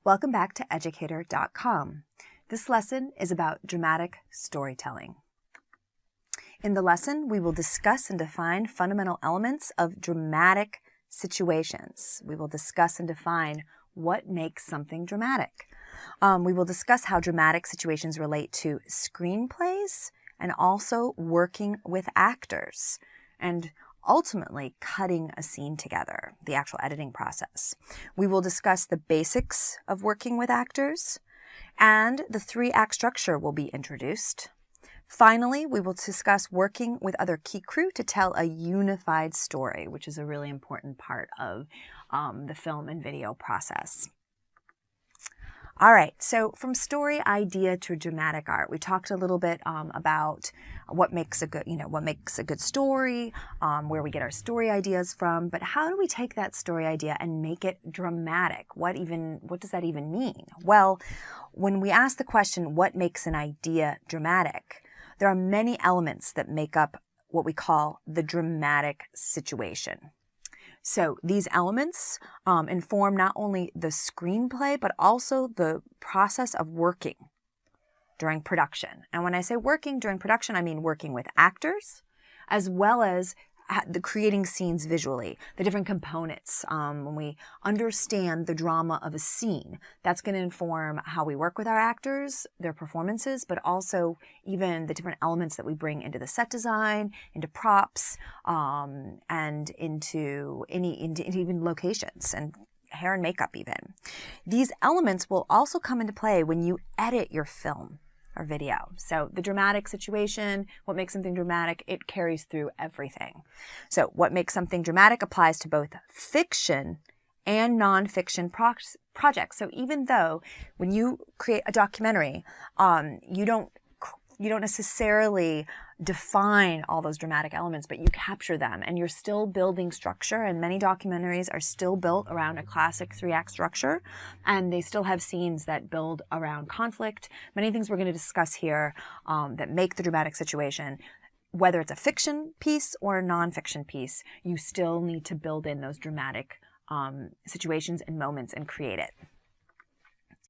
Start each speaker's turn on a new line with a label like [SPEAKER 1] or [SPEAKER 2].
[SPEAKER 1] Welcome back to Educator.com. This lesson is about dramatic storytelling. In the lesson, we will discuss and define fundamental elements of dramatic situations. We will discuss and define what makes something dramatic. We will discuss how dramatic situations relate to screenplays and also working with actors and ultimately cutting a scene together, the actual editing process. We will discuss the basics of working with actors, and the 3-act structure will be introduced. Finally, we will discuss working with other key crew to tell a unified story, which is a really important part of the film and video process. All right, so from story idea to dramatic art, we talked a little bit about what makes a good story, where we get our story ideas from, but how do we take that story idea and make it dramatic? What does that even mean? Well, when we ask the question, what makes an idea dramatic, there are many elements that make up what we call the dramatic situation. So these elements inform not only the screenplay, but also the process of working during production. And when I say working during production, I mean working with actors, as well as the creating scenes visually, the different components. When we understand the drama of a scene, that's going to inform how we work with our actors, their performances, but also even the different elements that we bring into the set design, into props, and into even locations and hair and makeup even. These elements will also come into play when you edit your film or video. So the dramatic situation, what makes something dramatic, it carries through everything. So what makes something dramatic applies to both fiction and non-fiction projects. So even though when you create a documentary, you don't necessarily define all those dramatic elements, but you capture them and you're still building structure, and many documentaries are still built around a classic 3-act structure, and they still have scenes that build around conflict. Many things we're going to discuss here that make the dramatic situation, whether it's a fiction piece or a non-fiction piece, you still need to build in those dramatic situations and moments and create it.